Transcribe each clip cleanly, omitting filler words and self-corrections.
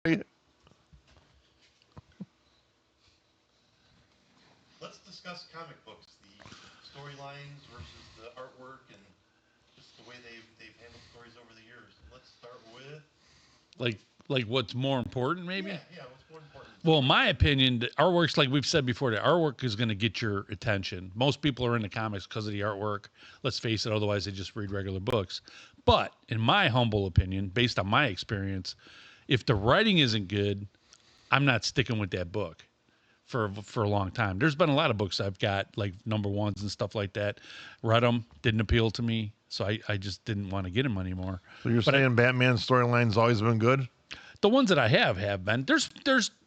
Let's discuss comic books, the storylines versus the artwork, and just the way they've handled stories over the years. Let's start with Like what's more important, maybe? yeah. What's more important? Well, in my opinion, the artwork's like we've said before. The artwork is going to get your attention. Most people are into comics because of the artwork. Let's face it. Otherwise, they just read regular books. But in my humble opinion, based on my experience, if the writing isn't good, I'm not sticking with that book for a long time. There's been a lot of books I've got, like number ones and stuff like that. Read them, didn't appeal to me, so I just didn't want to get them anymore. So you're saying Batman's storyline's always been good? The ones that I have been. There's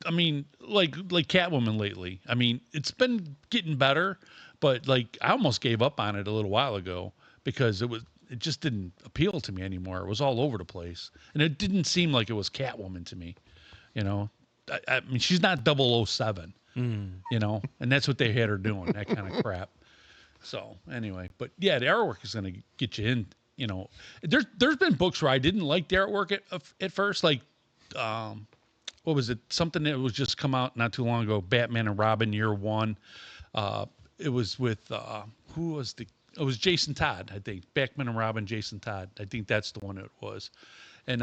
I mean, like Catwoman lately. I mean, it's been getting better, but like I almost gave up on it a little while ago because it just didn't appeal to me anymore. It was all over the place, and it didn't seem like it was Catwoman to me. You know, I mean, she's not 007. You know, and that's what they had her doing, that kind of crap. So anyway, but yeah, the artwork is going to get you in. You know, there's been books where I didn't like the artwork at first, like what was it? Something that was just come out not too long ago, Batman and Robin Year One. It was with who was the? It was Jason Todd, I think. Batman and Robin, Jason Todd. I think that's the one it was, and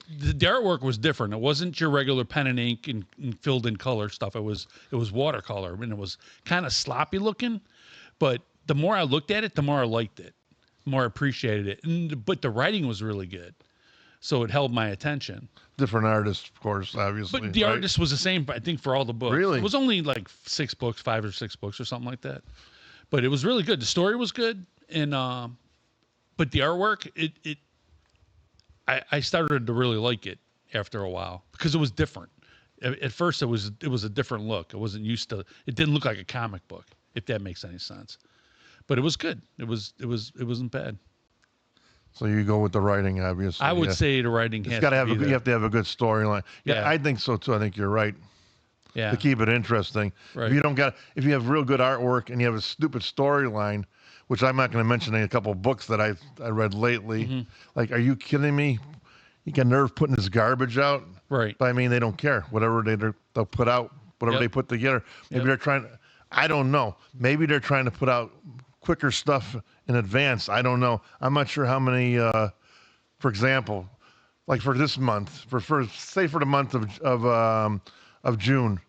the artwork was different. It wasn't your regular pen and ink and filled in color stuff. It was watercolor, and it was kind of sloppy looking. But the more I looked at it, the more I liked it, the more I appreciated it. But the writing was really good, so it held my attention. Different artists, of course, obviously. But the right? artist was the same, I think, for all the books. Really? It was only like 6 books, 5 or 6 books or something like that. But it was really good. The story was good, and but the artwork, I started to really like it after a while because it was different. At first, it was a different look. I wasn't used to. It didn't look like a comic book, if that makes any sense. But it was good. It wasn't bad. So you go with the writing, obviously. I would say the writing has got to have be there. you have to have a good storyline. Yeah, Yeah. I think so too. I think you're right. Yeah. To keep it interesting. Right. If you have real good artwork and you have a stupid storyline, which I'm not going to mention in a couple of books that I read lately. Mm-hmm. Like, are you kidding me? You got nerve putting this garbage out? Right. But I mean, they don't care. Whatever they'll put out, whatever Yep. they put together. Maybe Yep. they're trying to, I don't know. Maybe they're trying to put out quicker stuff in advance. I don't know. I'm not sure how many, for example, like for this month, say for the month of June.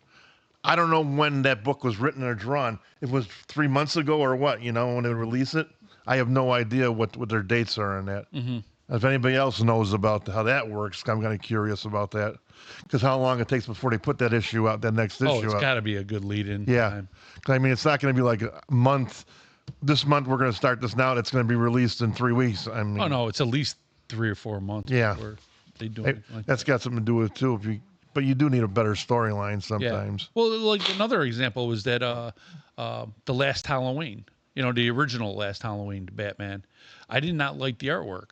I don't know when that book was written or drawn. It was 3 months ago or what, when they release it. I have no idea what their dates are on that. Mm-hmm. If anybody else knows about how that works, I'm kind of curious about that. Because how long it takes before they put that issue out, that next issue Oh, it's out. got to be a good lead-in. Yeah. time. 'Cause, I mean, it's not going to be like a month. This month we're going to start this now. And it's going to be released in 3 weeks. I mean, Oh no, it's at least 3 or 4 months. Yeah. before they do hey, it like that's that. got something to do with it too. But you do need a better storyline Yeah. sometimes. Well, like another example was that the last Halloween. The original last Halloween, Batman. I did not like the artwork,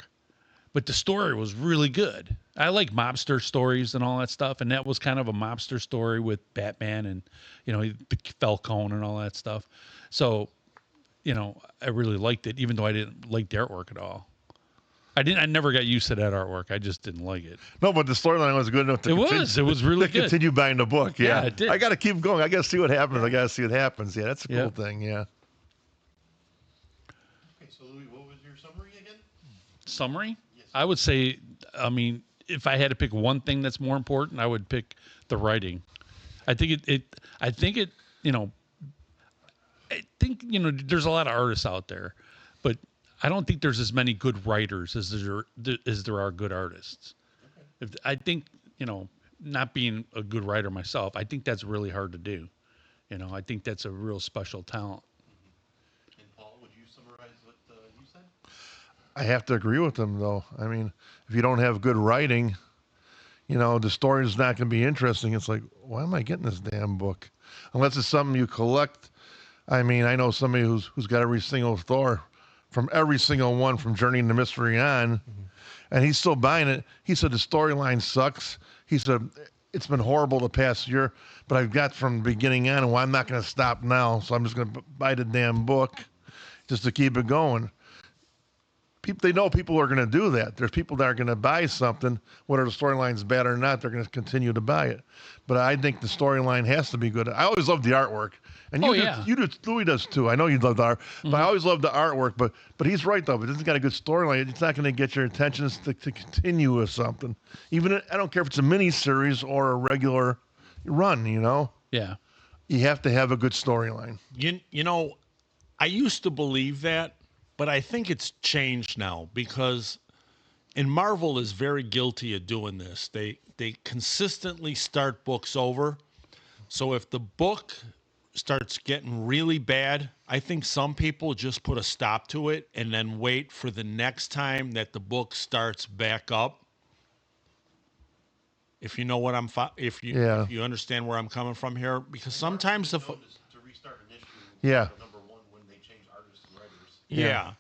but the story was really good. I like mobster stories and all that stuff, and that was kind of a mobster story with Batman and the Falcone and all that stuff. So, I really liked it, even though I didn't like the artwork at all. I never got used to that artwork. I just didn't like it. No, but the storyline was good enough to It was really to good. continue buying the book. Yeah, Yeah, it did. I got to keep going. I got to see what happens. I got to see what happens. Yeah, that's a cool Yeah. thing. Yeah. Okay, so Louie, what was your summary again? Summary? Yes. I would say, I mean, if I had to pick one thing that's more important, I would pick the writing. I think I think there's a lot of artists out there, but I don't think there's as many good writers as there are good artists. I think, not being a good writer myself, I think that's really hard to do. I think that's a real special talent. And Paul, would you summarize what you said? I have to agree with them, though. I mean, if you don't have good writing, the story's not going to be interesting. It's like, why am I getting this damn book? Unless it's something you collect. I mean, I know somebody who's got every single Thor from every single one from Journey into Mystery on, and he's still buying it. He said the storyline sucks. He said it's been horrible the past year, but I've got from the beginning on, and well, I'm not going to stop now, so I'm just going to buy the damn book just to keep it going. they know people are going to do that. There's people that are going to buy something, whether the storyline's bad or not. They're going to continue to buy it. But I think the storyline has to be good. I always love the artwork, and you do. Louie does too. I know you love the art, but I always love the artwork. But he's right though. If it doesn't got a good storyline, it's not going to get your attention to continue with something. Even I don't care if it's a mini series or a regular run. Yeah. You have to have a good storyline. You know, I used to believe that, but I think it's changed now because, and Marvel is very guilty of doing this. They consistently start books over. So if the book starts getting really bad, I think some people just put a stop to it and then wait for the next time that the book starts back up. If you know what if you understand where I'm coming from here, because sometimes to restart an issue. Yeah. Number one, when they change artists and writers. Yeah.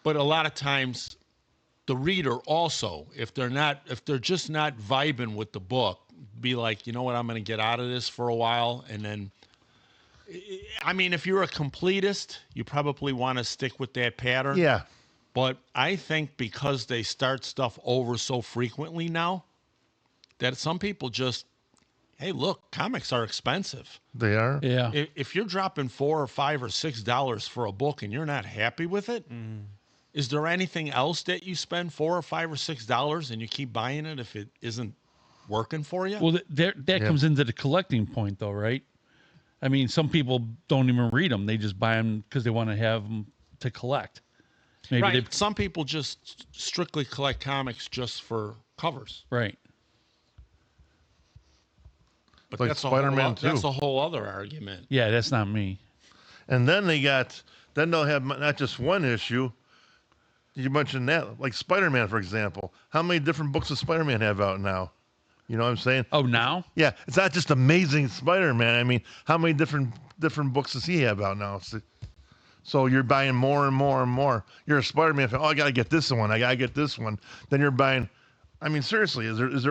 But a lot of times the reader also, if they're just not vibing with the book, be like, you know what, I'm going to get out of this for a while. And then, I mean, if you're a completist, you probably want to stick with that pattern. Yeah. But I think because they start stuff over so frequently now, that some people just, hey, look, comics are expensive. They are. Yeah. If you're dropping $4 or $5 or $6 for a book and you're not happy with it, is there anything else that you spend $4 or $5 or $6 and you keep buying it if it isn't working for you? Well, that comes into the collecting point, though, right? I mean, some people don't even read them; they just buy them because they want to have them to collect. Maybe right. Some people just strictly collect comics just for covers. Right. But Like that's Spider-Man too. That's a whole other argument. Yeah, that's not me. And then they'll have not just one issue. You mentioned that, like Spider-Man, for example. How many different books does Spider-Man have out now? You know what I'm saying? Oh, now? Yeah, it's not just Amazing Spider-Man. I mean, how many different books does he have out now? So you're buying more and more and more. You're a Spider-Man fan. Oh, I gotta get this one. I gotta get this one. Then you're buying. I mean, seriously, there's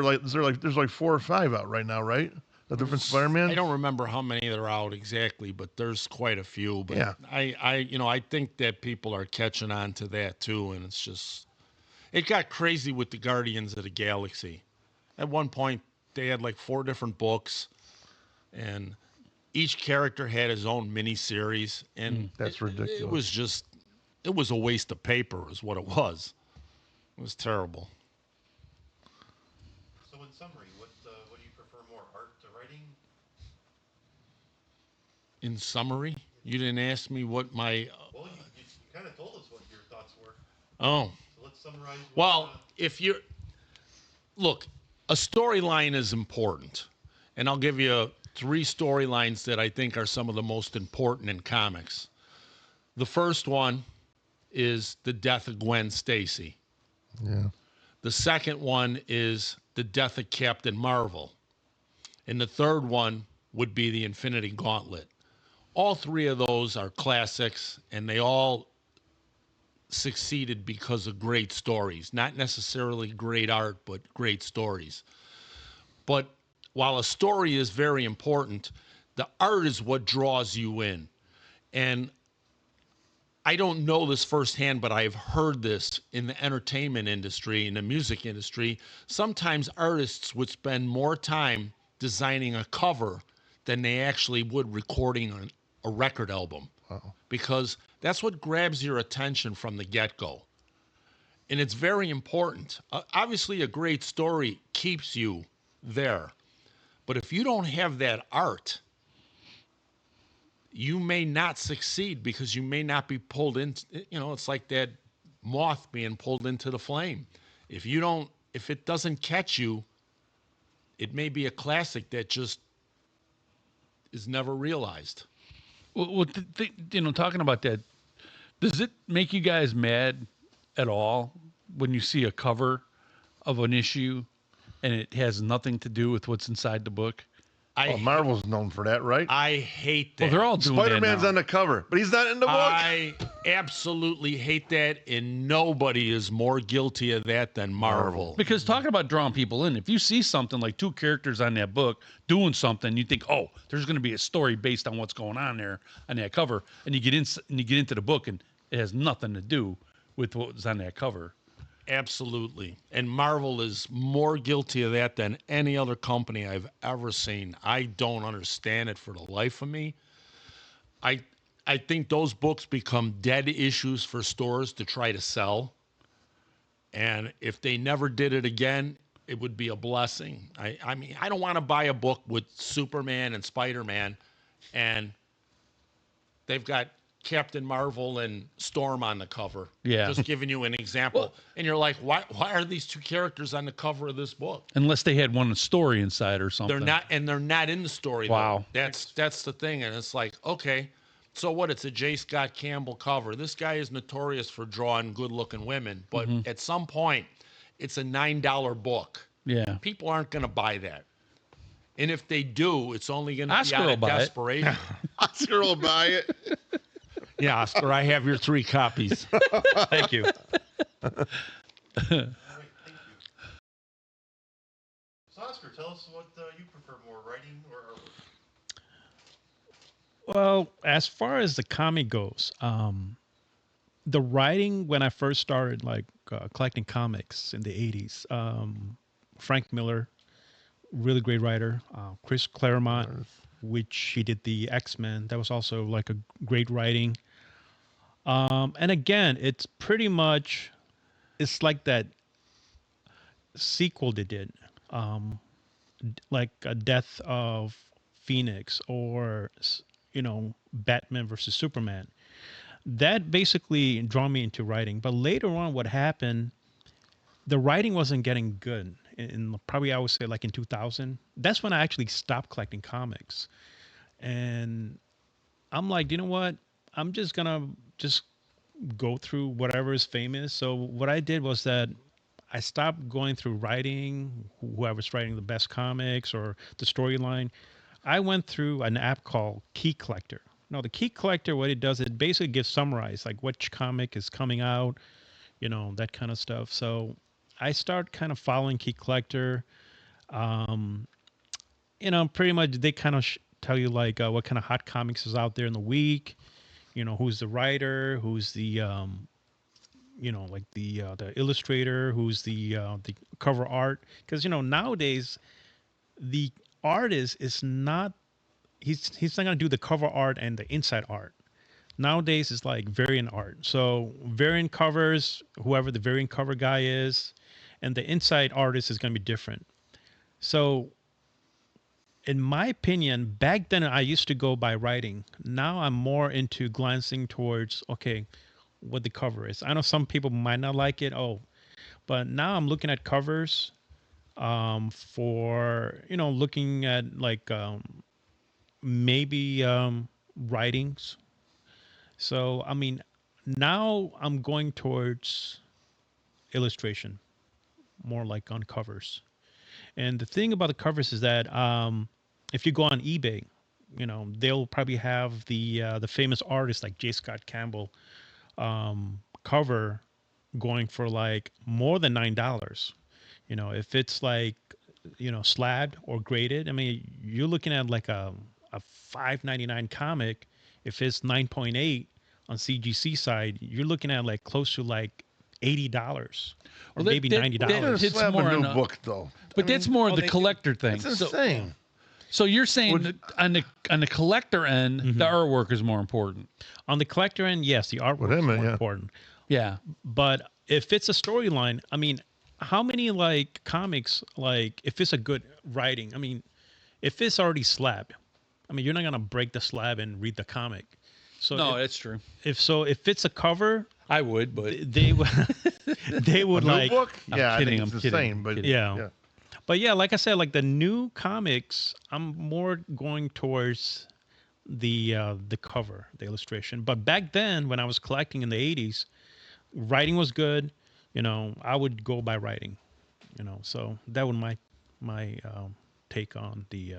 like 4 or 5 out right now, right? The different Spider-Man. I don't remember how many they're out exactly, but there's quite a few. But yeah. I think that people are catching on to that too, and it's just, it got crazy with the Guardians of the Galaxy. At one point, they had like 4 different books, and each character had his own mini-series, and that's ridiculous. It was a waste of paper, is what it was. It was terrible. So in summary, what do you prefer more, art to writing? In summary, you didn't ask me what my. Well, you kind of told us what your thoughts were. Oh. So let's summarize. Well, if you're look, a storyline is important, and I'll give you 3 storylines that I think are some of the most important in comics. The first one is the death of Gwen Stacy. Yeah. The second one is the death of Captain Marvel. And the third one would be the Infinity Gauntlet. All 3 of those are classics, and they all succeeded because of great stories. Not necessarily great art, but great stories. But while a story is very important, the art is what draws you in. And I don't know this firsthand, but I've heard this in the entertainment industry, in the music industry. Sometimes artists would spend more time designing a cover than they actually would recording a record album. Wow. Because that's what grabs your attention from the get-go. And it's very important. Obviously, a great story keeps you there. But if you don't have that art, you may not succeed because you may not be pulled in. It's like that moth being pulled into the flame. If it doesn't catch you, it may be a classic that just is never realized. Well, talking about that, does it make you guys mad at all when you see a cover of an issue and it has nothing to do with what's inside the book? Marvel's known for that, right? I hate that. Well, they're all doing Spider-Man's that now. on the cover, but he's not in the book. I absolutely hate that, and nobody is more guilty of that than Marvel. Because talking about drawing people in, if you see something like 2 characters on that book doing something, you think, oh, there's going to be a story based on what's going on there on that cover, and you get into the book and it has nothing to do with what was on that cover. Absolutely. And Marvel is more guilty of that than any other company I've ever seen. I don't understand it for the life of me. I I think those books become dead issues for stores to try to sell. And if they never did it again, it would be a blessing. I mean, I don't want to buy a book with Superman and Spider-Man and they've got Captain Marvel and Storm on the cover. Yeah. Just giving you an example. Well- and you're like, why are these two characters on the cover of this book? Unless they had one story inside or something. They're not in the story. Wow. Though. That's the thing. And it's like, okay, so what? It's a J. Scott Campbell cover. This guy is notorious for drawing good-looking women, but at some point, it's a $9 book. Yeah. People aren't going to buy that. And if they do, it's only going to be Oscar out will of buy it. desperation. Oscar will buy it. Yeah, Oscar, I have your 3 copies. Thank you. All right, thank you. So, Oscar, tell us what you prefer more, writing or artwork? Well, as far as the comic goes, the writing when I first started collecting comics in the 80s, Frank Miller, really great writer. Chris Claremont, which he did the X-Men, that was also like a great writing. And again, it's pretty much, it's like that sequel they did, like a Death of Phoenix or Batman versus Superman. That basically drew me into writing. But later on, what happened, the writing wasn't getting good. In probably I would say like in 2000, that's when I actually stopped collecting comics. And I'm like, you know what? I'm just gonna just go through whatever is famous. So what I did was that I stopped going through writing, whoever's writing the best comics or the storyline. I went through an app called Key Collector. No, the Key Collector, what it does, it basically gives summarized, like which comic is coming out, that kind of stuff. So I start kind of following Key Collector. Pretty much they kind of tell you like what kind of hot comics is out there in the week, who's the writer, who's the, like the illustrator, who's the cover art. Because, nowadays the artist is not, he's not going to do the cover art and the inside art. Nowadays it's like variant art. So variant covers, whoever the variant cover guy is, and the inside artist is going to be different. So in my opinion, back then I used to go by writing. Now I'm more into glancing towards, okay, what the cover is. I know some people might not like it. But now I'm looking at covers for, looking at like maybe writings. So, I mean, now I'm going towards illustration, more like on covers. And the thing about the covers is that if you go on eBay, they'll probably have the famous artists like J. Scott Campbell cover going for like more than $9. If it's like slabbed or graded, I mean, you're looking at like a $5.99 comic. If it's 9.8 on CGC side, you're looking at like close to like $80 or Well, maybe $90. They're gonna It's slap more a new on a- book though. But that's more the they- collector thing. It's insane. So you're saying that on the collector end, the artwork is more important. On the collector end, yes, the artwork is him, more yeah. important. Yeah. But if it's a storyline, I mean, how many like comics, like if it's a good writing, I mean, if it's already slabbed, I mean, you're not gonna break the slab and read the comic. So No, that's true. if it's a cover, I would, but they would they would A new like book? I'm Yeah, kidding, I think I'm it's the kidding, same, but kidding. Yeah. But yeah, like I said, like the new comics, I'm more going towards the cover, the illustration. But back then, when I was collecting in the '80s, writing was good. I would go by writing. So that was my take on the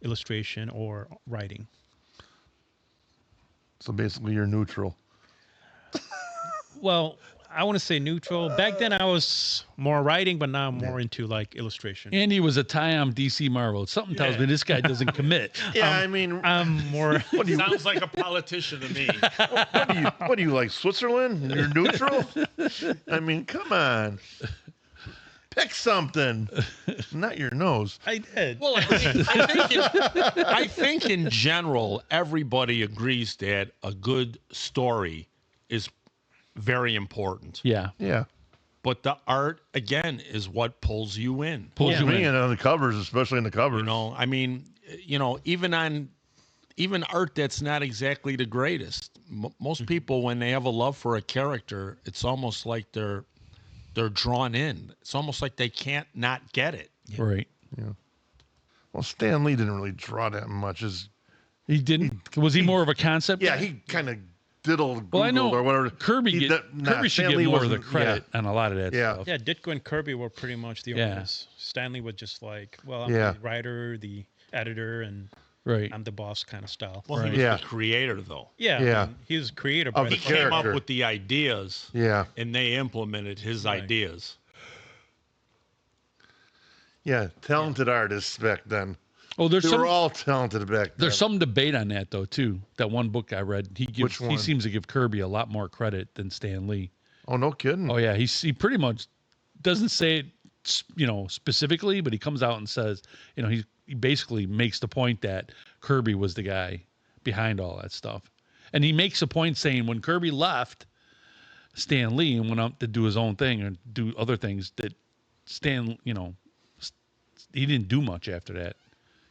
illustration or writing. So basically, you're neutral. Well, I want to say neutral. Back then, I was more writing, but now I'm more into like illustration. Andy was a tie on DC Marvel. Something tells me this guy doesn't commit. Yeah, I mean, I'm more. what do you Sounds like a politician to me. what do you like Switzerland? You're neutral? I mean, come on. Pick something. Not your nose. I did. Well, I think in general, everybody agrees that a good story is very important. Yeah. Yeah. But the art, again, is what pulls you in. Pulls you Me in. and on the covers, especially in the covers. You know, I mean, even art that's not exactly the greatest. Most people, when they have a love for a character, it's almost like they're drawn in. It's almost like they can't not get it. Right. Well, Stan Lee didn't really draw that much. He didn't. Was he more of a concept? Yeah, guy? he kind of diddled Well, I know or whatever. Kirby. Kirby should Stan get Lee more of the wasn't- credit on a lot of that Yeah. stuff. Yeah, Ditko and Kirby were pretty much the Yeah. owners. Stanley was just like, well, I'm Yeah. the writer, the editor, and Right. I'm the boss kind of style. Well, he was Yeah. the creator, though. Yeah, Yeah. I mean, he was creator, Of but the He came up character. with the ideas, Yeah. and they implemented his Right. ideas. Yeah, talented artists back then. Oh, there's They some. were all talented back then. There's some debate on that though too. That one book I read, Which he one? seems to give Kirby a lot more credit than Stan Lee. Oh, no kidding. Oh yeah, he pretty much doesn't say it, specifically, but he comes out and says, he basically makes the point that Kirby was the guy behind all that stuff, and he makes a point saying when Kirby left Stan Lee and went out to do his own thing and do other things, that Stan, he didn't do much after that.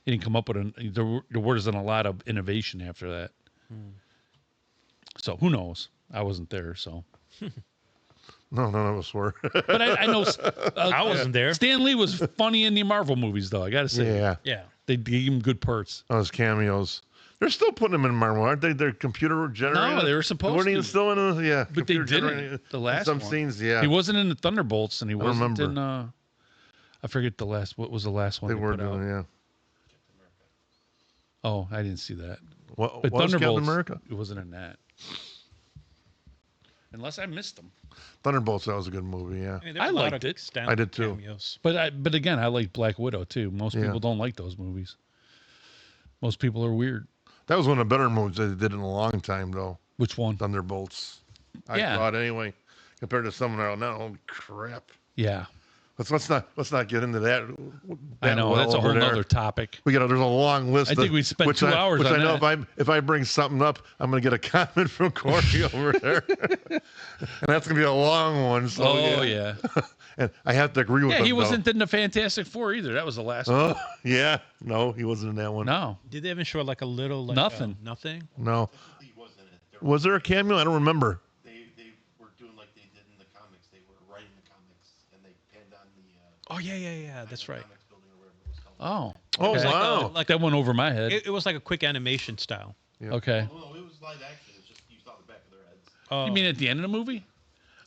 He didn't come up with there wasn't a lot of innovation after that. So who knows? I wasn't there, so. No, none of us were. But I know I wasn't there. Stan Lee was funny in the Marvel movies, though. I got to say, Yeah. Yeah. they gave him good parts. Those cameos. They're still putting them in Marvel, aren't they? They're computer generated. No, they were supposed Weren't to. even still in yeah. But they computer didn't. generated. The In last some one. scenes, yeah. He wasn't in the Thunderbolts, and he wasn't remember. in. I forget the last. What was the last one They they were put out? doing, yeah. Oh, I didn't see that. What But was Captain Thunderbolts, America? it wasn't in that. Unless I missed them. Thunderbolts, that was a good movie, yeah. I mean, there's I a lot liked of it. Stanley I did too. cameos. But again, I like Black Widow too. Most Yeah. people don't like those movies. Most people are weird. That was one of the better movies they did in a long time, though. Which one? Thunderbolts. I Yeah. thought anyway, compared to some of them now. Holy crap! Yeah, Let's not get into that. I know that's a over whole there. other topic. There's a long list. I think we spent 2 hours Which on I know that. if I bring something up, I'm gonna get a comment from Corey over there, and that's gonna be a long one. So Oh yeah. and I have to agree with Yeah, him. he though. wasn't in the Fantastic Four either. That was the last one. Oh yeah, no, he wasn't in that one. No. Did they even show like a little like Nothing. Nothing. No. He was in it. Was there a cameo? I don't remember. They were doing like they did in the comics. They were writing the comics, and they panned on the Oh yeah. That's right. comics building or whatever it was called. Oh. Oh okay. wow. Like That went over my head. it was like a quick animation style. Okay. No, it was live action. It's just you saw the back of their heads. Oh. You mean at the end of the movie?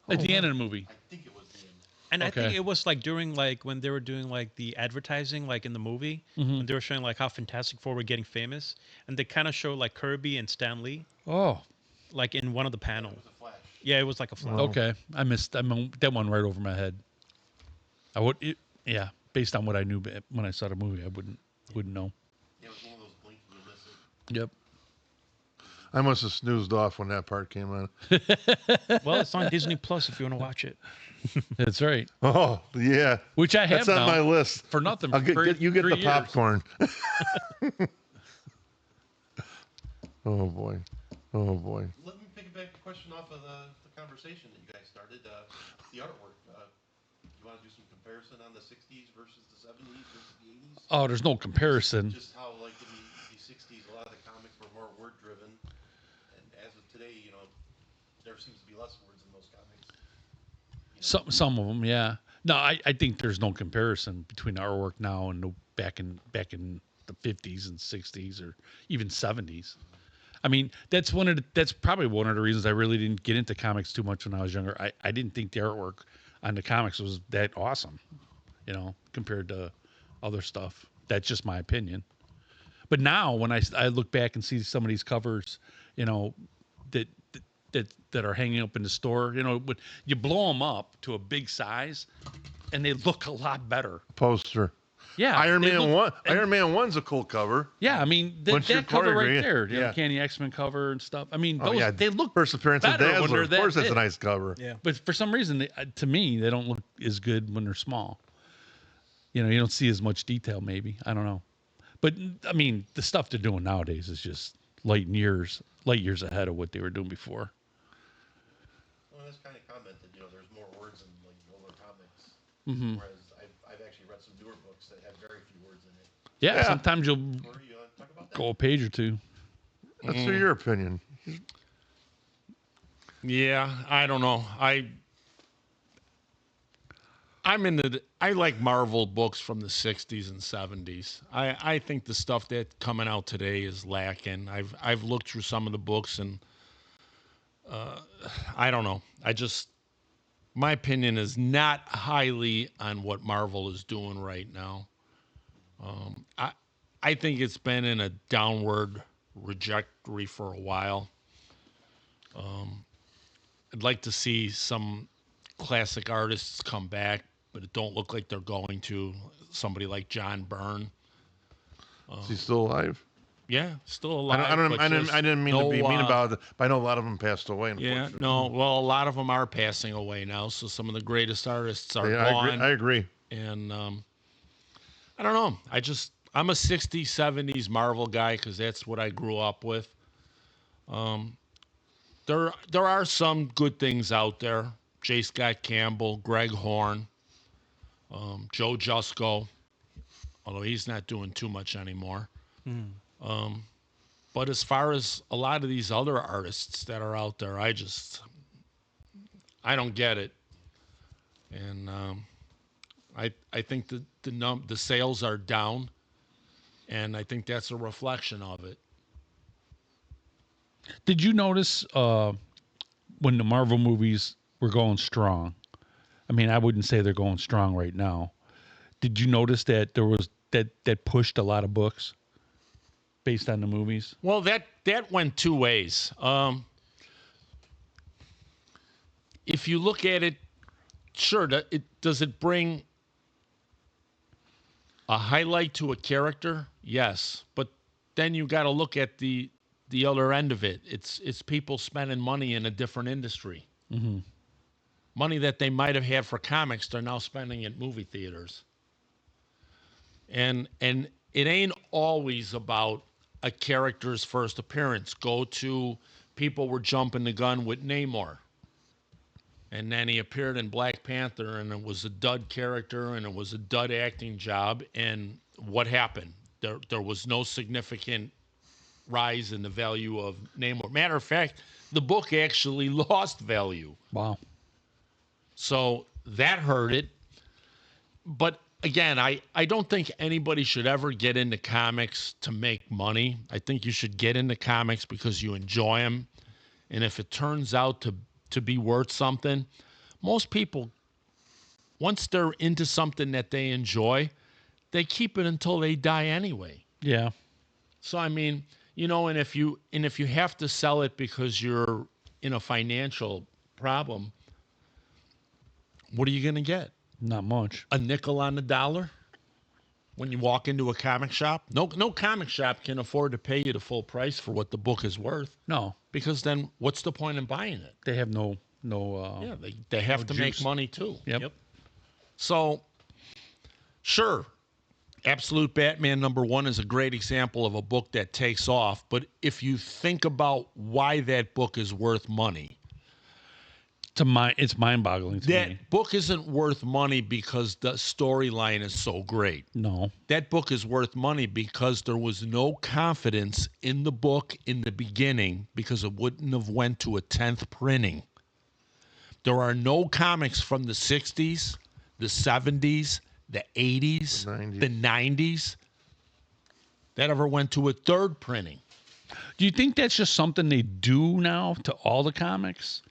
At the end of the movie. I think it was the end. And I think Okay. it was like during like when they were doing like the advertising like in the movie Mm-hmm. when they were showing like how Fantastic Four were getting famous, and they kind of showed like Kirby and Stan Lee Oh. like in one of the panels. It was a flash. Yeah, it was like a flash. Okay. I missed that one right over my head. Yeah. Based on what I knew when I saw the movie, I wouldn't know. Yeah, it was one of those blink and you miss it. Yep. I must have snoozed off when that part came on. Well, it's on Disney Plus if you want to watch it. That's right. Oh yeah, Which I have that's on now my list. for nothing. I'll for you get 3 the years. popcorn. Oh boy. Oh boy. Let me piggyback the question off of the conversation that you guys started. The artwork. You want to do some comparison on the 60s versus the 70s versus the 80s? Oh, there's no comparison. Just how, like, in the 60s, a lot of the comics were more word-driven. And as of today, there seems to be less words in those comics. Some of them, yeah. No, I think there's no comparison between our work now and back in the 50s and 60s or even 70s. I mean, that's probably one of the reasons I really didn't get into comics too much when I was younger. I didn't think the artwork on the comics was that awesome, compared to other stuff. That's just my opinion. But now when I look back and see some of these covers, that that are hanging up in the store. But you blow them up to a big size, and they look a lot better. Poster. Yeah, Iron they Man look- 1. and- Iron Man 1's a cool cover. Yeah, I mean Once you that cover right choreograph, there, the yeah. Uncanny X-Men cover and stuff. I mean, Oh, those yeah. they look First appearance of better when Dazzler. they're Of that course, that's a big. nice cover. Yeah. But for some reason, to me, they don't look as good when they're small. You don't see as much detail. Maybe I don't know. But I mean, the stuff they're doing nowadays is just light years ahead of what they were doing before. Well, that's kind of commented. There's more words in like older comics, Mm-hmm. whereas I've actually read some newer books that have very few words in it. Yeah, Yeah. sometimes you'll Corey, you want to talk about that? go a page or two. Let's hear your opinion. Yeah, I don't know. I like Marvel books from the 60s and 70s. I think the stuff that's coming out today is lacking. I've looked through some of the books and I don't know. My opinion is not highly on what Marvel is doing right now. I think it's been in a downward trajectory for a while. I'd like to see some classic artists come back, but it don't look like they're going to. Somebody like John Byrne. Is he still alive? Yeah, still alive. I didn't mean to be mean it. about it, but I know a lot of them passed away. Yeah, Unfortunately. no. Well, a lot of them are passing away now, so some of the greatest artists are Yeah, gone. I agree. And I don't know. I'm a 60s, 70s Marvel guy because that's what I grew up with. There are some good things out there. J. Scott Campbell, Greg Horn, Joe Jusko, although he's not doing too much anymore. But as far as a lot of these other artists that are out there, I don't get it. And I think the sales are down, and I think that's a reflection of it. Did you notice when the Marvel movies were going strong? I mean, I wouldn't say they're going strong right now. Did you notice that there was that pushed a lot of books based on the movies? Well, that went two ways. If you look at it, sure, does it bring a highlight to a character? Yes, but then you got to look at the other end of it. It's people spending money in a different industry. Mm-hmm. Money that they might have had for comics, they're now spending at movie theaters. And it ain't always about a character's first appearance. People were jumping the gun with Namor. And then he appeared in Black Panther, and it was a dud character, and it was a dud acting job. And what happened? There was no significant rise in the value of Namor. Matter of fact, the book actually lost value. Wow. So that hurt it. But again, I don't think anybody should ever get into comics to make money. I think you should get into comics because you enjoy them. And if it turns out to be worth something, most people, once they're into something that they enjoy, they keep it until they die anyway. Yeah. So, I mean, and if you have to sell it because you're in a financial problem, what are you going to get? Not much. A nickel on the dollar when you walk into a comic shop? No comic shop can afford to pay you the full price for what the book is worth, No, because then what's the point in buying it? they have no. Yeah, they have to make juice. money too. Yep. So, sure, Absolute Batman #1 is a great example of a book that takes off. But if you think about why that book is worth money, It's mind-boggling to me. that book isn't worth money because the storyline is so great. No. That book is worth money because there was no confidence in the book in the beginning because it wouldn't have went to a 10th printing. There are no comics from the 60s, the 70s, the 80s, the 90s that ever went to a 3rd printing. Do you think that's just something they do now to all the comics?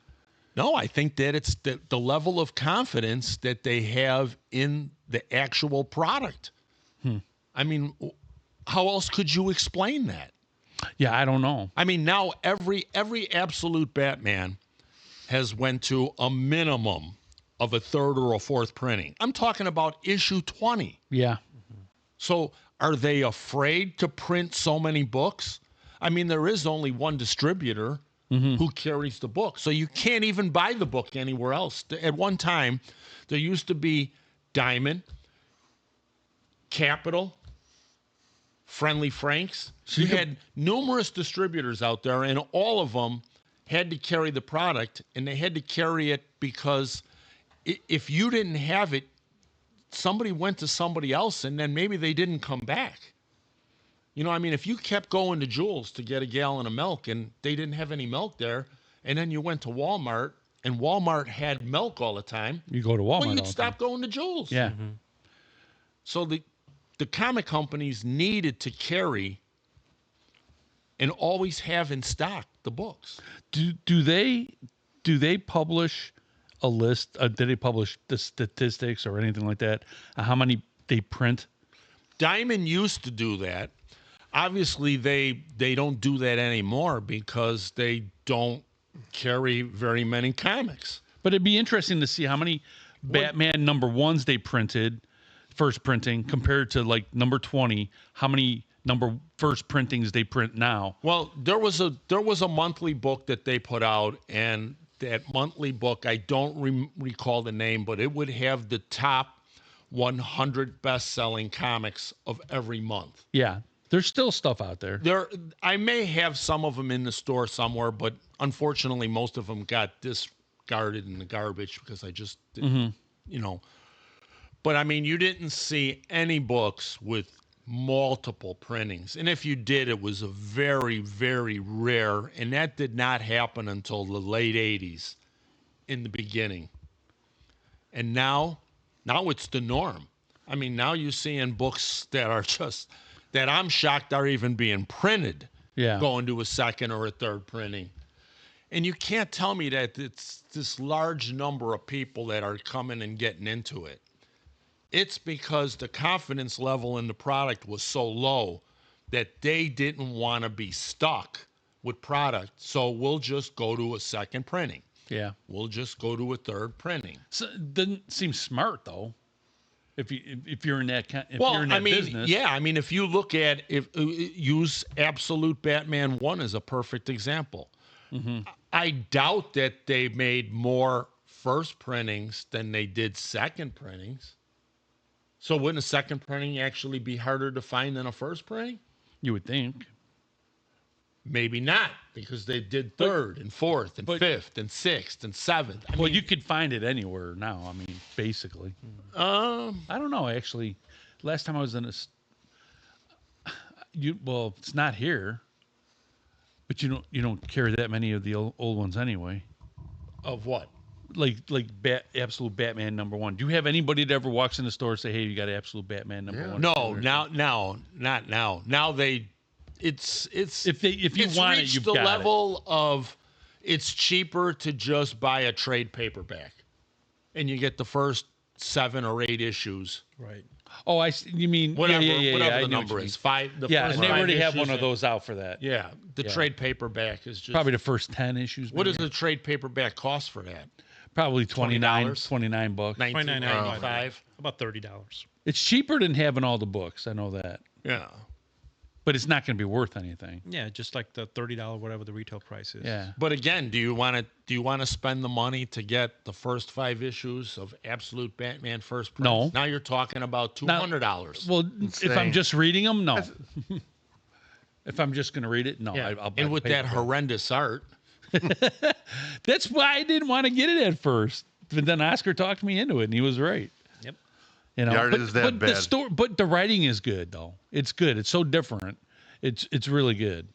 No, I think that it's the level of confidence that they have in the actual product. I mean, how else could you explain that? Yeah, I don't know. I mean, now every absolute Batman has went to a minimum of a third or a fourth printing. I'm talking about issue 20. Yeah. So are they afraid to print so many books? I mean, there is only one distributor who carries the book. So you can't even buy the book anywhere else. At one time, there used to be Diamond, Capital, Friendly Franks. You had numerous distributors out there, and all of them had to carry the product, and they had to carry it because if you didn't have it, somebody went to somebody else, and then maybe they didn't come back. You know, I mean, if you kept going to Jewel's to get a gallon of milk and they didn't have any milk there, and then you went to Walmart and Walmart had milk all the time, You go to Walmart. well, all you'd the stop going to Jewel's. time. Yeah. So the comic companies needed to carry and always have in stock the books. Do they publish a list? Do they publish the statistics or anything like that? How many they print? Diamond used to do that. Obviously, they don't do that anymore because they don't carry very many comics. But it'd be interesting to see how many Batman number ones they printed, first printing, compared to like number 20. How many first printings they print now? Well, there was a monthly book that they put out, and that monthly book, I don't recall the name, but it would have the top 100 best-selling comics of every month. Yeah. There's still stuff out there. I may have some of them in the store somewhere, but unfortunately, most of them got discarded in the garbage because I just didn't, you know. But I mean, you didn't see any books with multiple printings, and if you did, it was a very, very rare, and that did not happen until the late '80s, in the beginning. And now it's the norm. I mean, now you're seeing books that are just that I'm shocked are even being printed, Yeah. going to a second or a third printing. And you can't tell me that it's this large number of people that are coming and getting into it. It's because the confidence level in the product was so low that they didn't want to be stuck with product. So we'll just go to a second printing. Yeah. We'll just go to a third printing. So it doesn't seem smart though. If you're in that business. Yeah, I mean, if you look at use Absolute Batman 1 as a perfect example. I doubt that they made more first printings than they did second printings. So wouldn't a second printing actually be harder to find than a first printing? You would think. Maybe not, because they did third and fourth and fifth and sixth and seventh. Well, you could find it anywhere now. I mean, basically. I don't know. Actually, last time I was in well, it's not here, but you don't carry that many of the old ones anyway. Of what? Like Absolute Batman number 1. Do you have anybody that ever walks in the store and say, "Hey, you got Absolute Batman number 1"? No, not now. Now it's if you want it, you've the got level of it's cheaper to just buy a trade paperback, and you get the first 7 or 8 issues. Right. Oh, I see. You mean Whatever I the know number what you is. mean. The Yeah, first and they 5 already have issues one of those out for that. Yeah, the trade paperback is just Probably the first 10 issues. What maybe. does the trade paperback cost for that? Probably $29? $29 bucks. $19.95. About $30. It's cheaper than having all the books. I know that. Yeah. But it's not going to be worth anything. Yeah, just like the $30 whatever the retail price is. Yeah. But again, do you want to spend the money to get the first 5 issues of Absolute Batman first print? No. Now you're talking about $200. Well, if I'm just reading them, no. That's- If I'm just going to read it, no. Yeah. I'll buy And the with that paperback. horrendous art. That's why I didn't want to get it at first. But then Oscar talked me into it, and he was right. Yep. You know, The art is that bad. But the writing is good, though. It's good. It's so different. It's really good.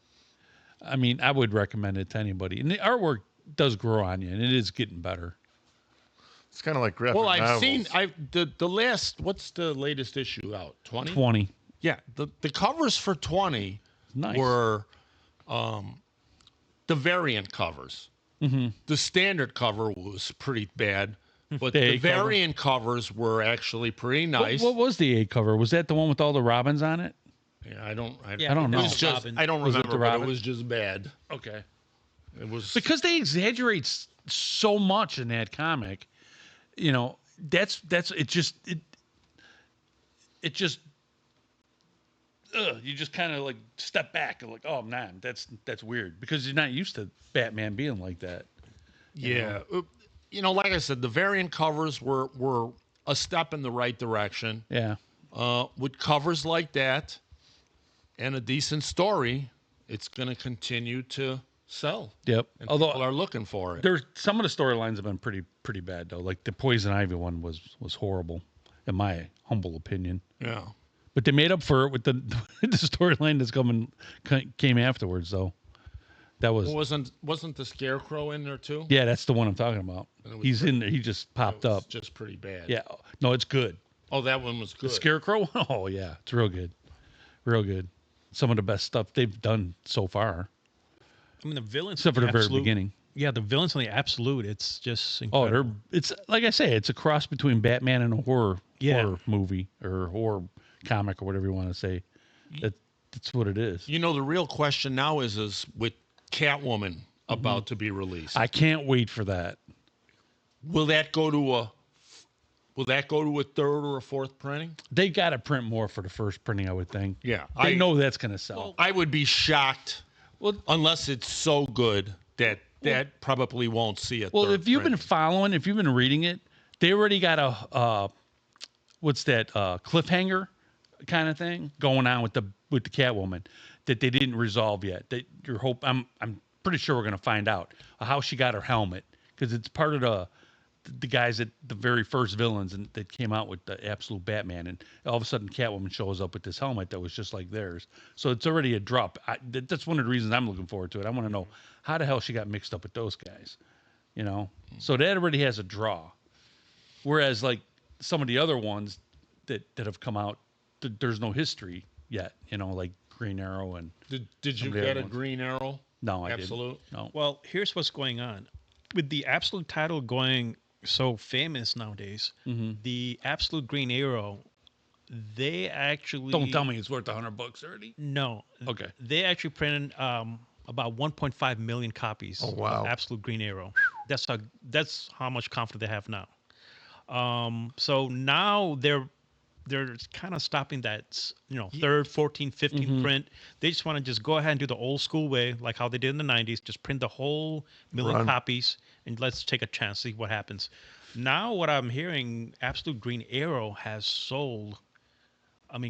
I mean, I would recommend it to anybody. And the artwork does grow on you, and it is getting better. It's kind of like graphic Well, I've novels. seen the last. What's the latest issue out? 20. 20. Yeah, the covers for 20 Nice. were the variant covers. Mm-hmm. The standard cover was pretty bad, but The the A cover? variant covers were actually pretty nice. What was the A cover? Was that the one with all the robins on it? Yeah, I don't don't know. It was just, Robin. I don't Was it remember, the but Robin? it was just bad. Okay. It was Because they exaggerate so much in that comic, you know. That's it. Just you just kind of like step back and like, oh man, that's weird because you're not used to Batman being like that. yeah. Like I said, the variant covers were a step in the right direction. Yeah. With covers like that and a decent story, it's going to continue to sell. Yep. And Although people are looking for it. there's some of the storylines have been pretty bad though. Like the Poison Ivy one was horrible, in my humble opinion. Yeah. But they made up for it with the the storyline came afterwards though. That was Wasn't the Scarecrow in there too? yeah, that's the one I'm talking about. And it was He's pretty- in there. He just It popped was up. just pretty bad. Yeah. No, it's good. Oh, that one was good. The Scarecrow? Oh yeah, it's real good. Real good. Some of the best stuff they've done so far. I mean, the villains. Except for in the very Absolute- beginning. Yeah, the villains in the Absolute. It's just Oh, incredible. it's like I say, it's a cross between Batman and a horror movie or horror comic or whatever you want to say. That's what it is. The real question now is with Catwoman about to be released. I can't wait for that. Will that go to a third or a fourth printing? They got to print more for the first printing, I would think. Yeah, They know that's going to sell. I would be shocked, unless it's so good that probably won't see it. Well, if you've been following, if you've been reading it, they already got a what's that cliffhanger kind of thing going on with the Catwoman that they didn't resolve yet. That I'm pretty sure we're going to find out how she got her helmet because it's part of the guys that the very first villains that came out with the Absolute Batman, and all of a sudden Catwoman shows up with this helmet that was just like theirs. So it's already a drop. That's one of the reasons I'm looking forward to it. I want to know how the hell she got mixed up with those guys, So that already has a draw. Whereas like some of the other ones that have come out, there's no history yet. Like Green Arrow and Did you the get other a ones. Green Arrow? no, I Absolute? didn't. No. Well, here's what's going on. With the Absolute title going so famous nowadays, the Absolute Green Arrow, they actually Don't tell me it's worth $100 already. No. Okay. They actually printed about 1.5 million copies Oh, wow. of Absolute Green Arrow. That's how much confidence they have now. So now they're kind of stopping that, third, 14, 15 print. They just want to just go ahead and do the old school way, like how they did in the 90s, just print the whole million copies and let's take a chance, see what happens. Now what I'm hearing, Absolute Green Arrow has sold,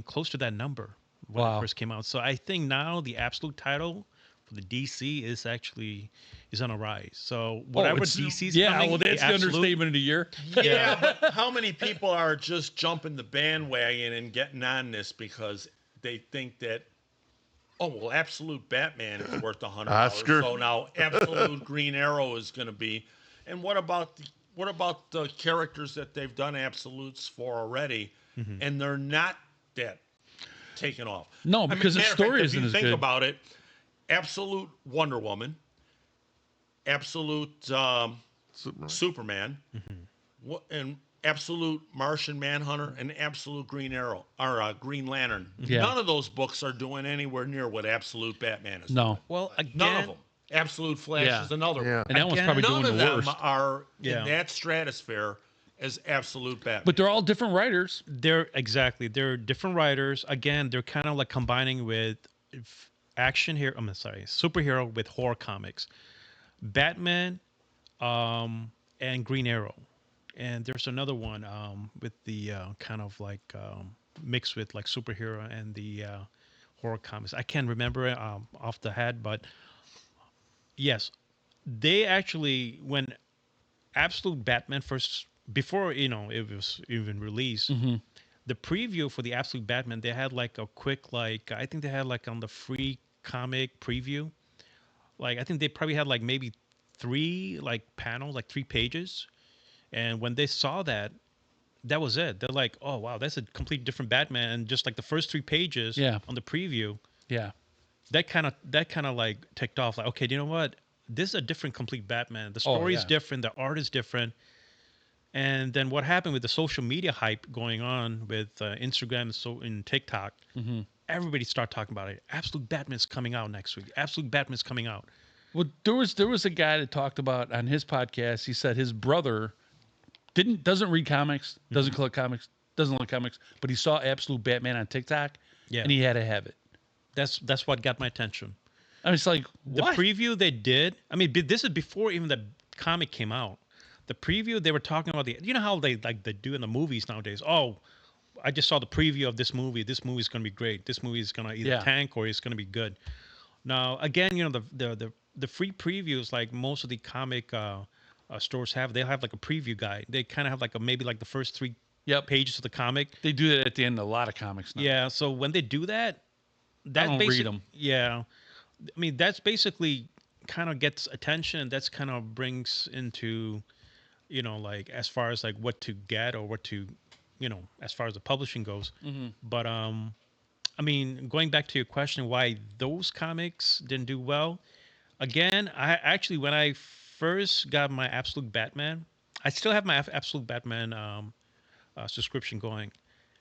close to that number when it first came out. So I think now the Absolute title for the DC is on a rise. So whatever DC's coming, well, that's the Absolute- understatement of the year. Yeah, but how many people are just jumping the bandwagon and getting on this because they think that, Absolute Batman is worth $100. Oscar. So now Absolute Green Arrow is going to be. And what about the characters that they've done Absolutes for already, and they're not that taken off? No, because the matter of fact, story if isn't you as think good. about it, Absolute Wonder Woman, Absolute Superman, and Absolute Martian Manhunter, and Absolute Green Arrow or Green Lantern. Yeah. None of those books are doing anywhere near what Absolute Batman is. No. Well, again, None of them. Absolute Flash Yeah. is another Yeah. one. And that one's probably None doing of the them worst. are Yeah. in that stratosphere as Absolute Batman. But they're all different writers. They're different writers. Again, they're kind of like combining with superhero with horror comics. Batman, and Green Arrow, and there's another one with the kind of like mixed with like superhero and the horror comics. I can't remember it off the head, but yes, they actually when Absolute Batman first before it was even released. The preview for the Absolute Batman, they had like a quick I think they had like on the free comic preview. Like I think they probably had like maybe 3 panels, like 3 pages. And when they saw that was it. They're like, oh wow, that's a complete different Batman. And just like the first 3 pages on the preview, Yeah. that kind of like ticked off. Like, okay, do you know what? This is a different complete Batman. The story is different. The art is different. And then what happened with the social media hype going on with Instagram and TikTok, everybody start talking about it. Absolute Batman's coming out next week. Absolute Batman's coming out. Well, there was a guy that talked about on his podcast. He said his brother doesn't read comics, doesn't collect comics, doesn't like comics, but he saw Absolute Batman on TikTok, Yeah. and he had to have it. That's what got my attention. I was like, The what? preview they did, I mean, this is before even the comic came out. The preview, they were talking about you know how they do in the movies nowadays. Oh, I just saw the preview of this movie. This movie's going to be great. This movie is going to either Yeah. tank or it's going to be good. Now, again, you know, the free previews, like most of the comic stores have, they'll have like a preview guide. They kind of have like maybe like the first 3 Yep. pages of the comic. They do that at the end of a lot of comics now. Yeah, so when they do that, don't read 'em. Yeah, I mean that's basically kind of gets attention. And that's kind of brings into, you know, like as far as like what to get or what to, you know, as far as the publishing goes. But I mean, going back to your question, why those comics didn't do well? Again, I actually when I first got my Absolute Batman, I still have my Absolute Batman subscription going.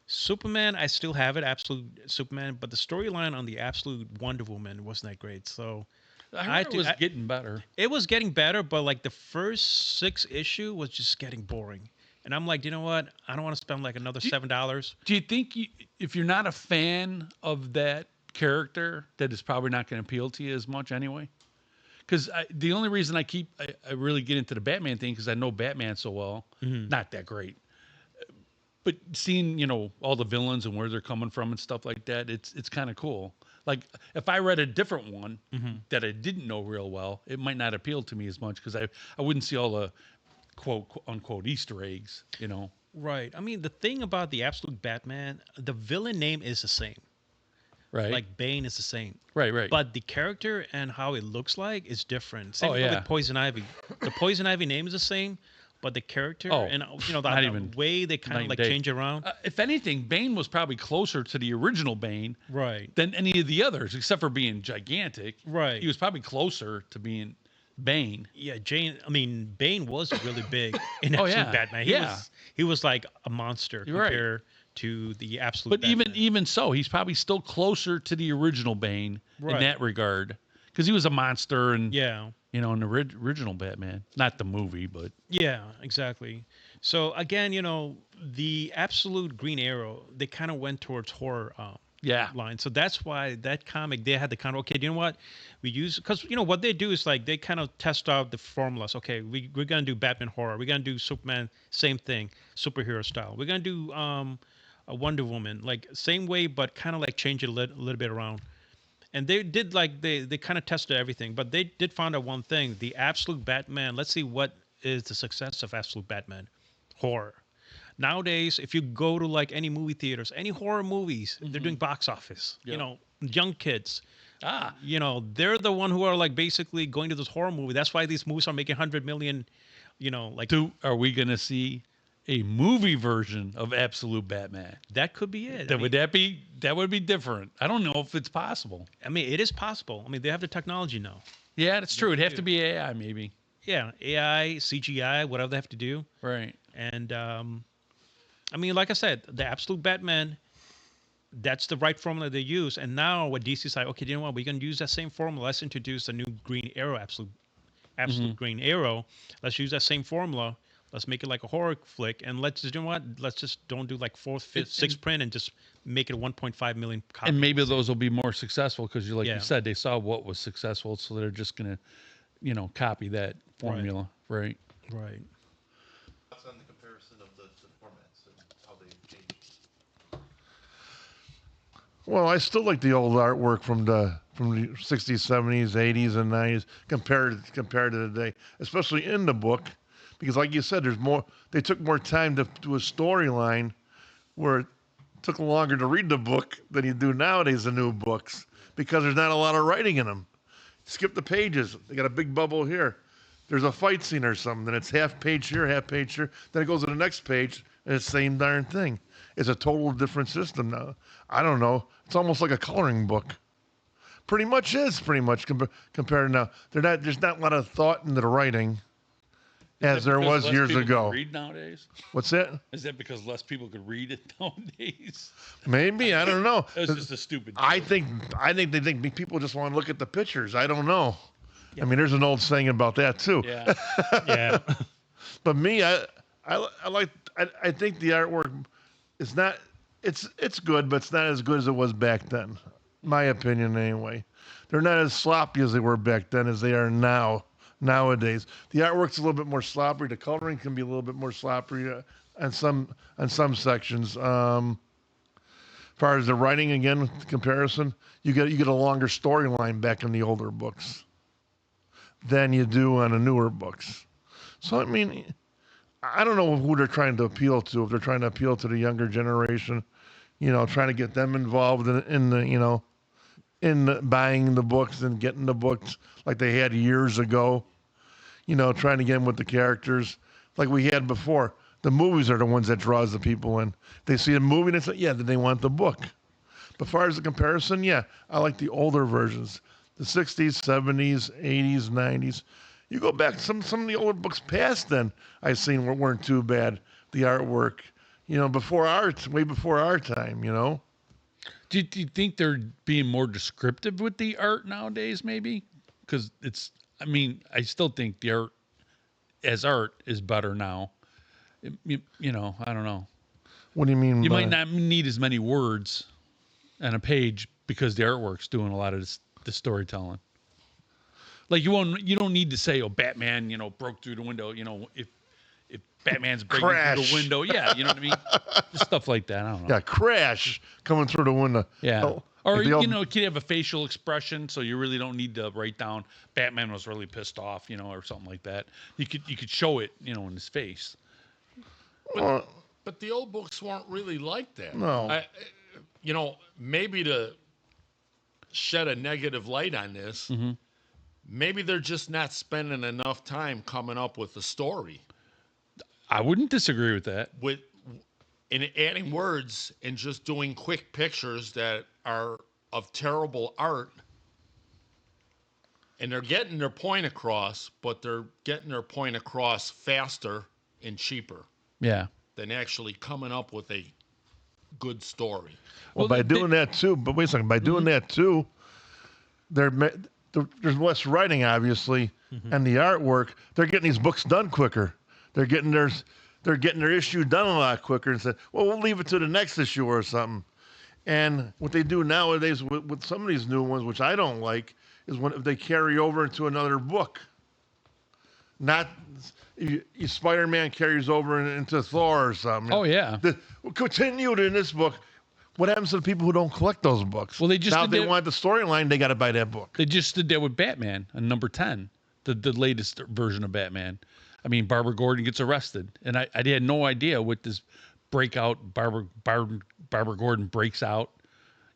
Superman, I still have it, Absolute Superman, but the storyline on the Absolute Wonder Woman wasn't that great. So I heard it was getting better. it was getting better, but like the first 6 issue was just getting boring. And I'm like, you know what? I don't want to spend like another $7. Do you think if you're not a fan of that character, that it's probably not going to appeal to you as much anyway? Because the only reason I really get into the Batman thing because I know Batman so well, not that great. But seeing, you know, all the villains and where they're coming from and stuff like that, it's kind of cool. Like if I read a different one that I didn't know real well, it might not appeal to me as much because I wouldn't see all the quote unquote Easter eggs, you know. Right. I mean, the thing about the Absolute Batman, the villain name is the same. Right. Like Bane is the same. Right. But the character and how it looks like is different. Same thing yeah. with Poison Ivy. The Poison Ivy name is the same, but the character and you know not the even way they kind of night like and day. change around. If anything, Bane was probably closer to the original Bane Right. than any of the others, except for being gigantic. Right. He was probably closer to being Bane. Yeah, Bane was really big in Oh, Absolute yeah. Batman. He was like a monster You're right. compared to the Absolute But Batman. even so, he's probably still closer to the original Bane in Right. that regard, because he was a monster and Yeah. you know in the original Batman, not the movie, but Yeah, exactly. So again, you know, the Absolute Green Arrow, they kind of went towards horror yeah, line. So that's why that comic, they had the kind of, okay, you know what? We use, because, you know, what they do is like they kind of test out the formulas. Okay, we're going to do Batman horror. We're going to do Superman, same thing, superhero style. We're going to do a Wonder Woman, like same way, but kind of like change it a little bit around. And they did like, they kind of tested everything, but they did find out one thing, the Absolute Batman. Let's see what is the success of Absolute Batman horror. Nowadays, if you go to like any movie theaters, any horror movies, they're doing box office. Yep. You know, young kids, ah, you know, they're the one who are like basically going to this horror movie. That's why these movies are making 100 million, you know, like are we gonna see a movie version of Absolute Batman? that could be it. That would be different. I don't know if it's possible. I mean, it is possible. I mean, they have the technology now. Yeah, that's true. It'd have to be AI, maybe. Yeah, AI, CGI, whatever they have to do. Right. And I mean, like I said, the Absolute Batman, that's the right formula they use. And now what DC's like, okay, you know what? We're going to use that same formula. Let's introduce a new Green Arrow, Absolute Green Arrow. Let's use that same formula. Let's make it like a horror flick. And let's just, you know what? Let's just don't do like 4th, 5th, 6th print and just make it a 1.5 million copy. And maybe those will be more successful because, like Yeah. you said, they saw what was successful, so they're just gonna, you know, copy that formula, right? Right. Thoughts on the comparison of the formats and how they change? Well, I still like the old artwork from the 60s, 70s, 80s, and 90s compared to today, especially in the book, because like you said, there's more. They took more time to do a storyline, where it took longer to read the book than you do nowadays. The new books, because there's not a lot of writing in them. Skip the pages. They got a big bubble here. There's a fight scene or something, then it's half page here, half page here. Then it goes to the next page, and it's the same darn thing. It's a total different system now. I don't know. It's almost like a coloring book. Pretty much compared to now. There's not a lot of thought into the writing. as there because was less years people can ago. read nowadays? What's that? Is that because less people could read it nowadays? Maybe, I don't know. That was just a stupid. I joke. think they think people just want to look at the pictures. I don't know. I mean, there's an old saying about that too. Yeah. Yeah. But me, I think the artwork is not. It's good, but it's not as good as it was back then. My opinion, anyway. They're not as sloppy as they were back then as they are nowadays. The artwork's a little bit more sloppy. The coloring can be a little bit more sloppy on some sections. As far as the writing, again, comparison, you get a longer storyline back in the older books than you do on the newer books. So I mean, I don't know who they're trying to appeal to. If they're trying to appeal to the younger generation, trying to get them involved in the in buying the books and getting the books like they had years ago. Trying to get them with the characters like we had before. The movies are the ones that draws the people in. They see a movie and they say, yeah, then they want the book. But as far as the comparison, yeah, I like the older versions. The 60s, 70s, 80s, 90s. You go back, some of the older books past then I've seen weren't too bad. The artwork, way before our time, Do you think they're being more descriptive with the art nowadays? Maybe because I still think the art as art is better now. I don't know. What do you mean? You might not need as many words on a page because the artwork's doing a lot of the storytelling. Like you don't need to say, "Oh, Batman, broke through the window." If Batman's breaking through the window, yeah, you know what I mean? Just stuff like that. I don't know. Yeah, crash coming through the window. Yeah. Oh, Or, like it could have a facial expression, so you really don't need to write down Batman was really pissed off, or something like that. You could show it, in his face. But the old books weren't really like that. No. Maybe to shed a negative light on this, maybe they're just not spending enough time coming up with a story. I wouldn't disagree with that. In adding words and just doing quick pictures that are of terrible art, and they're getting their point across, but they're getting their point across faster and cheaper Yeah. than actually coming up with a good story. Well, by doing that too, but wait a second, by doing that too, there's less writing, obviously, and the artwork. They're getting these books done quicker. They're getting their issue done a lot quicker and said, well, we'll leave it to the next issue or something. And what they do nowadays with some of these new ones, which I don't like, is if they carry over into another book. Not Spider-Man carries over into Thor or something. Oh, yeah. Continued in this book. What happens to the people who don't collect those books? Well, now if they want the storyline, they got to buy that book. They just did that with Batman on number 10, the latest version of Batman. I mean, Barbara Gordon gets arrested, and I had no idea what this breakout Barbara Gordon breaks out.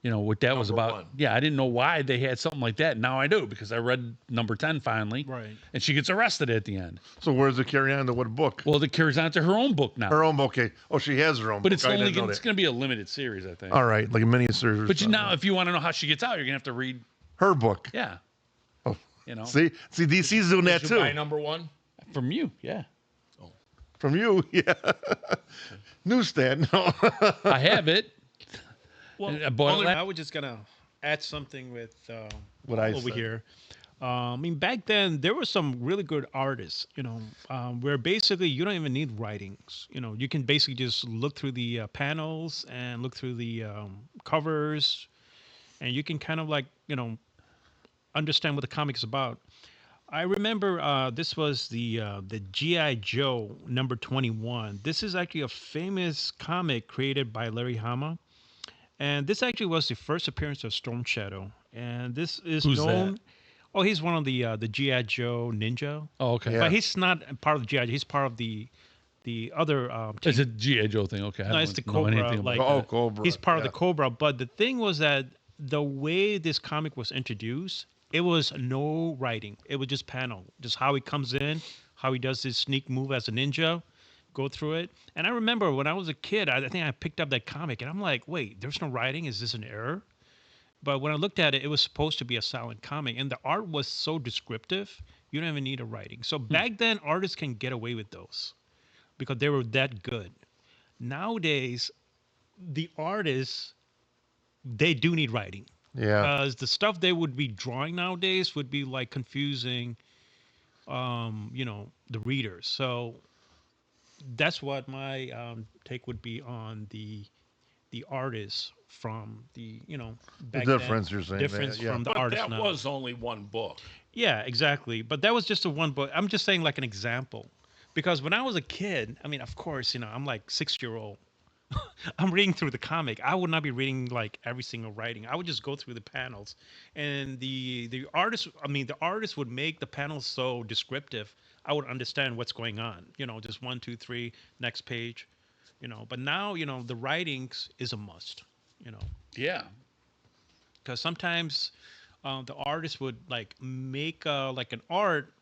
What that was about. One. Yeah, I didn't know why they had something like that. Now I do because I read number 10 finally. Right. And she gets arrested at the end. So where does it carry on to what book? Well, it carries on to her own book now. Her own book. Okay. Oh, she has her own But book. it's I only didn't know it's that. going to be a limited series, I think. All right, like a miniseries. But now, if you want to know how she gets out, you're going to have to read. Her book. Yeah. Oh. You know. See, DC's doing that Did you too. buy number one? From you, yeah. From you, yeah. Newsstand. No. I have it. Well, I bought it I was just gonna add something with What I over said. here. Back then there were some really good artists, where basically you don't even need writings. You can basically just look through the panels and look through the covers, and you can kind of understand what the comic is about. I remember this was the G.I. Joe number 21. This is actually a famous comic created by Larry Hama. And this actually was the first appearance of Storm Shadow. And this is Who's known. that? Oh, he's one of the G.I. Joe Ninja. Oh, okay. Yeah. But he's not part of the G.I. Joe. He's part of the other team. It's a G.I. Joe thing. Okay. I No, it's the don't know Cobra. anything about Like, Cobra. he's part of the yeah. Cobra. But the thing was that the way this comic was introduced, it was no writing. It was just panel. Just how he comes in, how he does his sneak move as a ninja, go through it. And I remember when I was a kid, I think I picked up that comic, and I'm like, wait, there's no writing? Is this an error? But when I looked at it, it was supposed to be a silent comic, and the art was so descriptive, you don't even need a writing. So back then, artists can get away with those because they were that good. Nowadays, the artists they do need writing Yeah. because the stuff they would be drawing nowadays would be like confusing, the readers. So that's what my take would be on the artists from the The back difference then. you're saying. Difference Yeah. from the But artists that now. was only one book. Yeah, exactly. But that was just a one book. I'm just saying like an example. Because when I was a kid, I mean, of course, I'm like 6 year old. I'm reading through the comic. I would not be reading like every single writing. I would just go through the panels, and the artist. I mean, the artist would make the panels so descriptive. I would understand what's going on. Just one, two, three, next page. But now the writings is a must. You know, Yeah. because sometimes the artist would like make like an art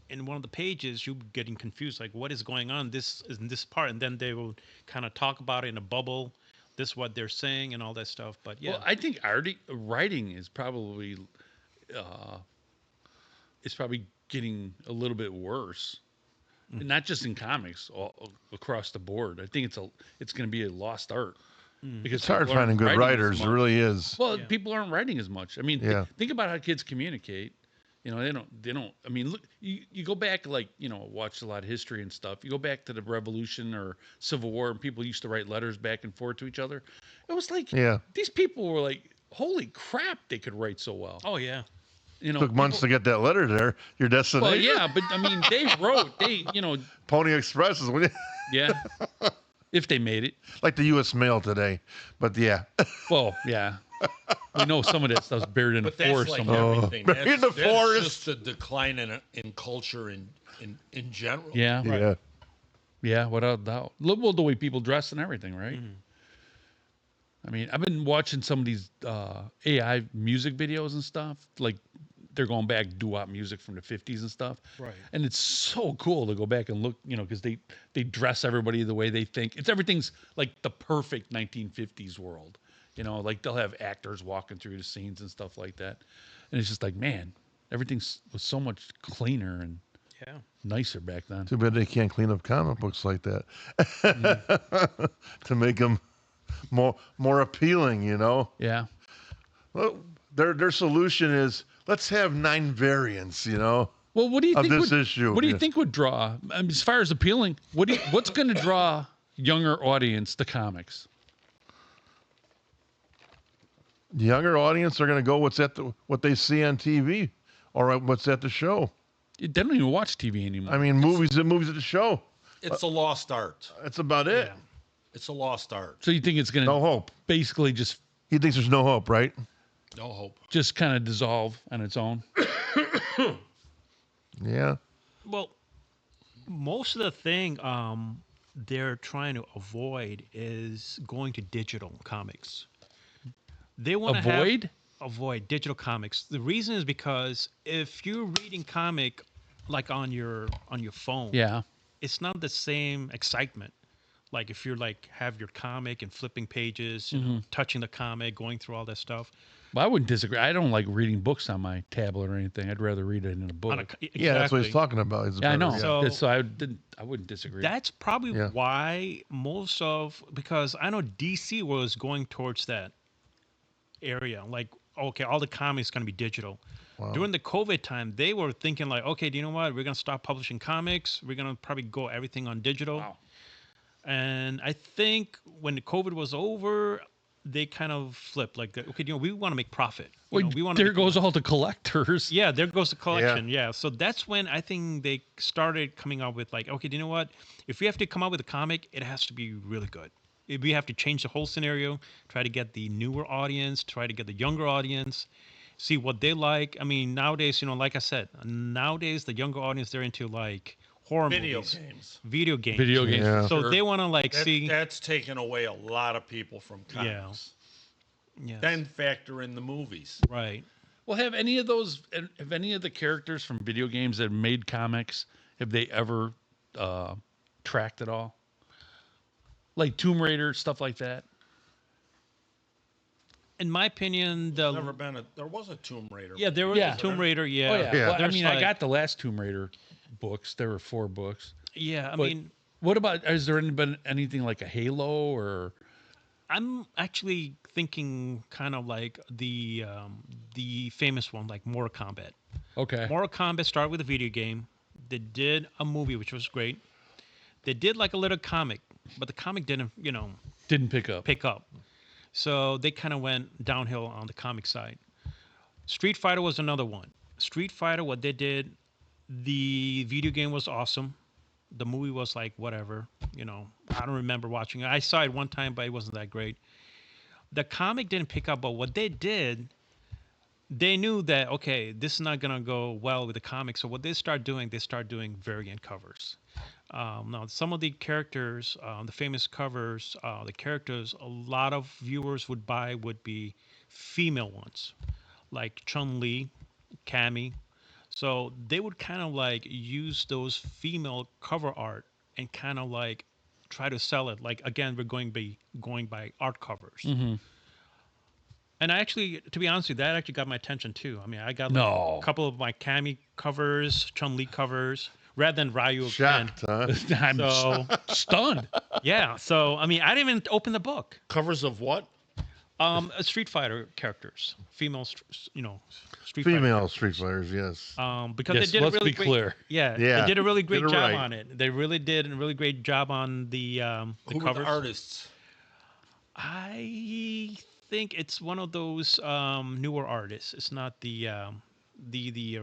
in one of the pages you getting confused like what is going on this is in this part, and then they will kind of talk about it in a bubble, this what they're saying and all that stuff. But yeah. Well, I think writing is probably uh, getting a little bit worse. Not just in comics, all across the board. I think it's going to be a lost art because It's hard people aren't finding good writing as writers. It much. really is. Well, Yeah. people aren't writing as much. I mean, Yeah. think about how kids communicate. They don't. I mean, look, you go back like watch a lot of history and stuff. You go back to the Revolution or Civil War, and people used to write letters back and forth to each other. It was like Yeah. these people were like, holy crap, they could write so well. Oh yeah. Took months to get that letter there. Your destination. Well, yeah, but I mean, they wrote. Pony Express is Yeah, if they made it. like the U.S. mail today. But yeah. Well, yeah. We know some of that stuff's buried in the But that's forest like somewhere. everything. Buried in the That's forest. just a decline in culture in general. Yeah, Yeah. yeah, without doubt. Look, well, the way people dress and everything, right? I mean, I've been watching some of these AI music videos and stuff. Like, they're going back doo-wop music from the 50s and stuff. Right. And it's so cool to go back and look, because they dress everybody the way they think. Everything's like the perfect 1950s world. Like they'll have actors walking through the scenes and stuff like that. And it's just like, man, everything was so much cleaner and Yeah. nicer back then. Too bad they can't clean up comic books like that to make them more appealing. Yeah. Well, their solution is let's have 9 variants. Well, what do you Of think this issue, What do you yeah. think would draw? I mean, as far as appealing, what's going to draw younger audience to comics? The younger audience are going to go what they see on TV or what's at the show. They don't even watch TV anymore. I mean, movies at the show. It's a lost art. That's about it. Yeah. It's a lost art. So you think it's going No to hope. basically just He thinks there's no hope, right? No hope. kind of dissolve on its own? Yeah. Well, most of the thing they're trying to avoid is going to digital comics. They want to avoid digital comics. The reason is because if you're reading comic like on your phone, Yeah. it's not the same excitement. Like if you're like have your comic and flipping pages, touching the comic, going through all that stuff. Well, I wouldn't disagree. I don't like reading books on my tablet or anything. I'd rather read it in a book. Yeah, that's what he's Exactly. talking about. It's Yeah, I know. better, So- So I wouldn't disagree. That's probably Yeah. why because I know DC was going towards that area. Like, okay, all the comics going to be digital. Wow. During the COVID time, they were thinking like, okay, do you know what? We're going to stop publishing comics. We're going to probably go everything on digital. Wow. And I think when the COVID was over, they kind of flipped like, okay, we want to make profit. We want to. There goes all the collectors. Yeah, there goes the collection. Yeah. So that's when I think they started coming up with like, okay, do you know what? If we have to come up with a comic, it has to be really good. We have to change the whole scenario, try to get the newer audience, try to get the younger audience, see what they like. I mean, nowadays, like I said, nowadays the younger audience, they're into like horror Video movies, games. video games. Video games. Yeah. for So sure. they want to like see. That's taken away a lot of people from comics. Yes, Then factor in the movies. right. Well, have any of the characters from video games that made comics, have they ever tracked at all? Like Tomb Raider, stuff like that? in my opinion, There's never been there was a Tomb Raider. yeah, there was Yeah. a Tomb Raider. Yeah. Oh yeah. Yeah. Well, I There's mean, I like- got the last Tomb Raider books. There were 4 books. Yeah, I But mean, what about? Has there been anything like a Halo or? I'm actually thinking kind of like the famous one, like Mortal Kombat. Okay. Mortal Kombat started with a video game. They did a movie, which was great. They did like a little comic, but the comic didn't, Didn't pick up. pick up. So they kind of went downhill on the comic side. Street Fighter was another one. Street Fighter, what they did, the video game was awesome. The movie was like whatever, I don't remember watching it. I saw it one time, but it wasn't that great. The comic didn't pick up, but what they did, they knew that okay, this is not gonna go well with the comic. So what they start doing variant covers. Now, some of the characters, the famous covers, the characters a lot of viewers would buy would be female ones, like Chun-Li, Cammy. So they would kind of like use those female cover art and kind of like try to sell it. Like again, we're going by art covers. Mm-hmm. And I actually, to be honest with you, that actually got my attention too. I mean, I got like No. a couple of my Cammy covers, Chun-Li covers, rather than Ryu or Ken. Shocked, huh? I'm So stunned. yeah, so I mean, I didn't even open the book. Covers of what? Street Fighter characters, female, Street Female Street Fighters, yes. Fighter. Because Yes, they did let's a really be great, clear. Yeah, Yeah, they did a really great get it job right. on it. They really did a really great job on the Who were covers. the artists? I think it's one of those newer artists. It's not the the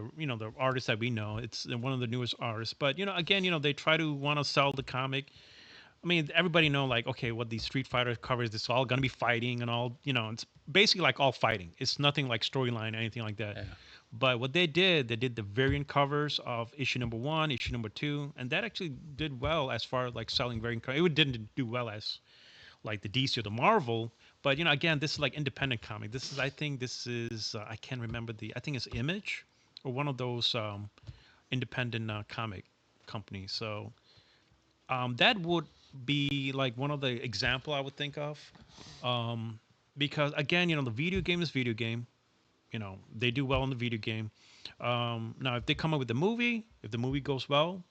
artists that we know. It's one of the newest artists. But again, they try to want to sell the comic. I mean, everybody know like okay, what these Street Fighter covers. It's all gonna be fighting and all. It's basically like all fighting. It's nothing like storyline or anything like that. Yeah. But what they did the variant covers of issue number 1, issue number 2, and that actually did well as far as like selling variant covers. It didn't do well as like the DC or the Marvel. But again, this is like independent comic. I think this is I can't remember I think it's Image or one of those independent comic companies. So that would be like one of the example I would think of, because again, the video game is video game. They do well in the video game. Now, if they come up with the movie, if the movie goes well,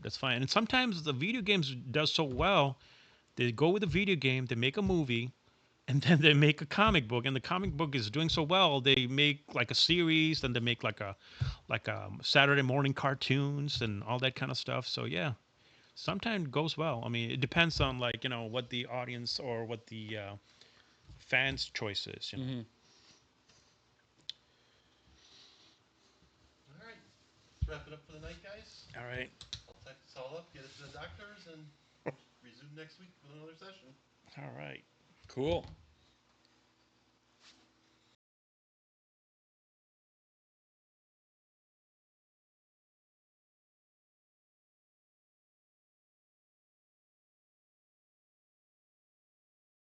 that's fine. And sometimes the video games does so well, they go with the video game, they make a movie, and then they make a comic book. And the comic book is doing so well, they make like a series, then they make like a Saturday morning cartoons and all that kind of stuff. So yeah, sometimes it goes well. I mean, it depends on like what the audience or what the fans' choice is. Mm-hmm. All right. Let's wrap it up for the night, guys. All right. I'll type this all up, get it to the doctors, and resume next week with another session. All right. Cool.